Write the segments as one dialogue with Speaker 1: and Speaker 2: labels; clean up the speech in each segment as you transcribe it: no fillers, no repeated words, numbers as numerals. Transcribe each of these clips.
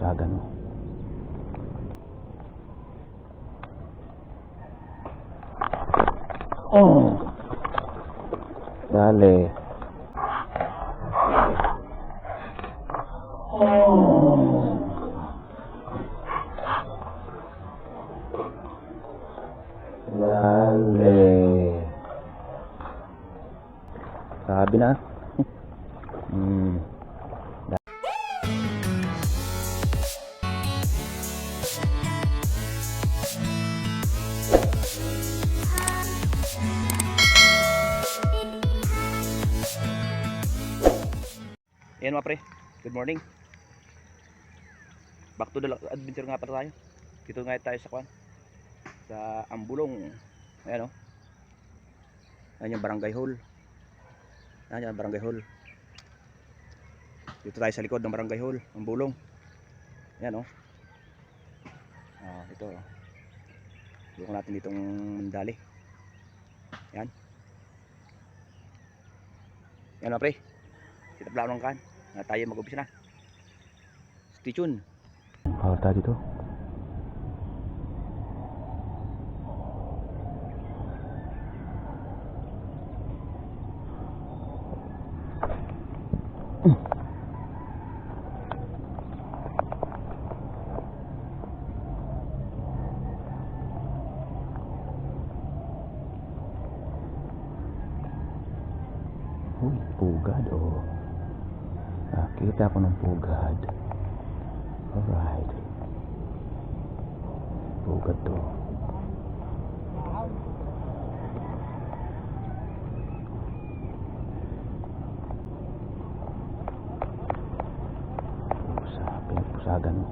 Speaker 1: pusagan mo. Oh! Dale. Oh! Dale. Sabi na. Ayan mga pre, good morning. Back to the adventure nga pala tayo. Dito nga tayo sa sa Ambulong. Ayan o. Ayan yung barangay hall. Ayan yung barangay hall. Dito tayo sa likod ng barangay hall, Ambulong. Ayan o. Ito o. Bukan natin ditong mandali. Ayan. Ayan mga pre, kita pala ng kan na tayo mag-umpisa na. Stay tuned. Power tayo dito. Uy, pugad oh. Nakita ko ng pugad. Alright. Pugad to. Pinagpusagan mo.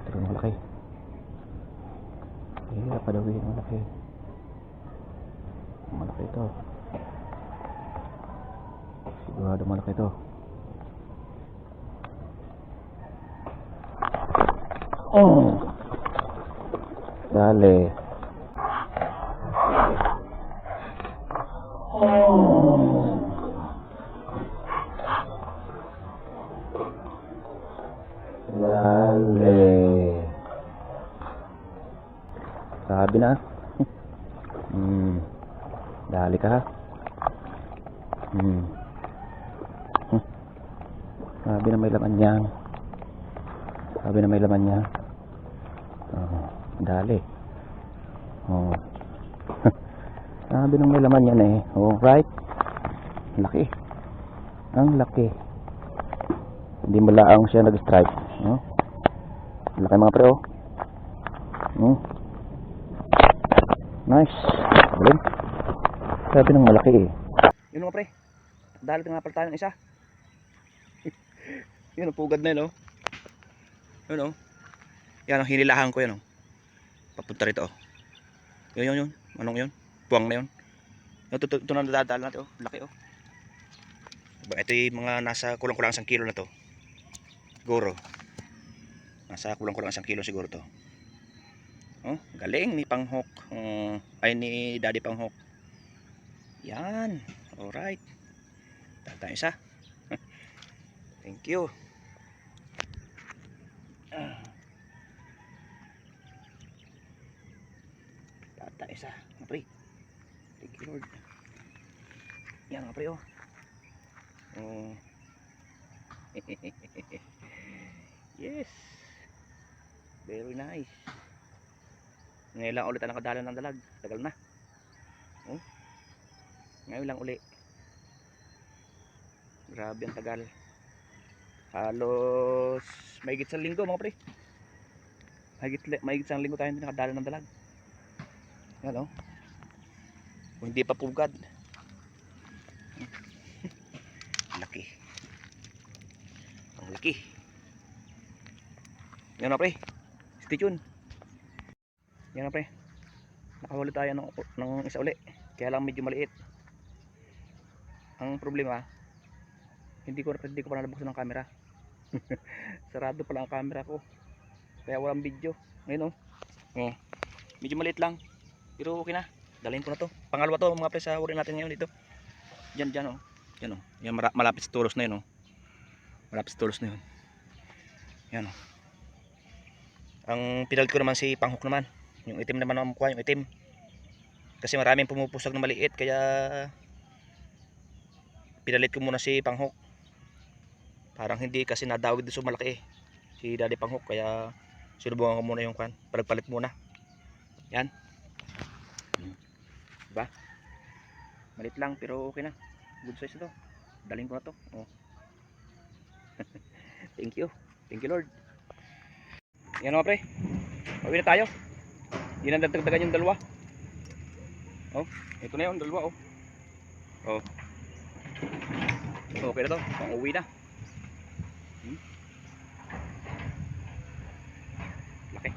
Speaker 1: Pero malaki. Hirap pa daw yun, malaki. Malaki ito. Sigurado malaki ito. Oh! Dale. Oh! Dale. Sabi na. Dali ka ha. Sabi na may laman yan. Sabi na may laman niya. Dali. Sabi na may laman yan eh. Alright. Laki. Ang laki. Hindi mo laang siya nag-strike. Laki mga pre oh. Nice. Galing. Sabi ng malaki eh. Yun mga pre. Dahil nga pala tayo ng isa. Yun, pugad na yun oh. Yun oh. Yan ang hinilahan ko yan oh. Papunta rito oh. Yun. Anong yun? Puwang na yun. Ito na nadadaan natin oh. Laki oh. Ito yung mga nasa kulang-kulang 1 kilo na to. Siguro. Nasa kulang-kulang 1 kilo siguro to. Oh, galing ni Panghok. Ay ni Daddy Panghok. Yan. Alright. Tayo isa. Thank you. Tayo isa. Mga pre. Thank you Lord. Yan mga pre oh. Yes. Very nice. Ngayon lang ulit ang nakadala ng dalag. Tagal na. Ngayon lang uli. Grabe ang tagal. Halos mahigit 1 linggo mga pre. Mahigit 1 linggo tayo hindi nakadala ng dalag. Yan o. Kung hindi pa pugad. Laki. Ang laki. Yan na pre. Stay tuned. Yan na pre. Nakahuli tayo ng isa uli. Kaya lang medyo maliit. Ang problema, hindi ko pa nabuksan ng camera. Sarado pala ang camera ko. Kaya walang video. Ngayon oh. Medyo maliit lang. Pero okay na. Dalhin ko na to. Pangalawa to mga pre sa huli natin ngayon dito. Diyan oh. Yan oh. Yan malapit sa tulos na yun oh. Malapit sa tulos na yun. Yan oh. Ang pinalit ko naman si Panghok naman. Yung itim naman ang mukha, yung itim. Kasi maraming pumupusag na maliit kaya pinalit ko muna si Panghok. Parang hindi kasi nadawid sa malaki si Daddy Panghok kaya sinubukan ko muna yung kan. Palit muna. Yan. Diba? Malit lang pero okay na. Good size ito. Dalhin ko na to. Oh. Thank you. Thank you Lord. Yan mga pre. Pauwi na tayo. Hindi na dagdagan yung dalawa. Oh, ito na yung dalawa oh. Oh. Okay na to. Pang-uwi na. Laki.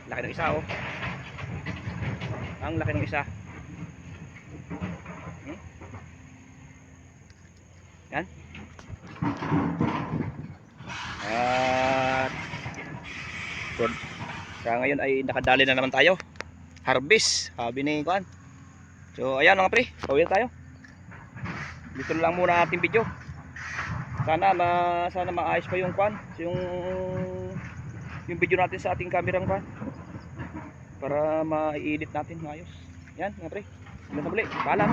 Speaker 1: Laki ng isa oh. Ang laki ng isa. Yan. At kaya ngayon ay nakadali na naman tayo. Harvest, sabi ni Kuan. So ayan mga pre, pauwi na tayo. Dito lang muna ating video. Sana maayos pa yung Kuan, yung video natin sa ating camera Kuan. Para ma-edit natin maayos. Yan mga pre. Hanggang sa muli. Paalam.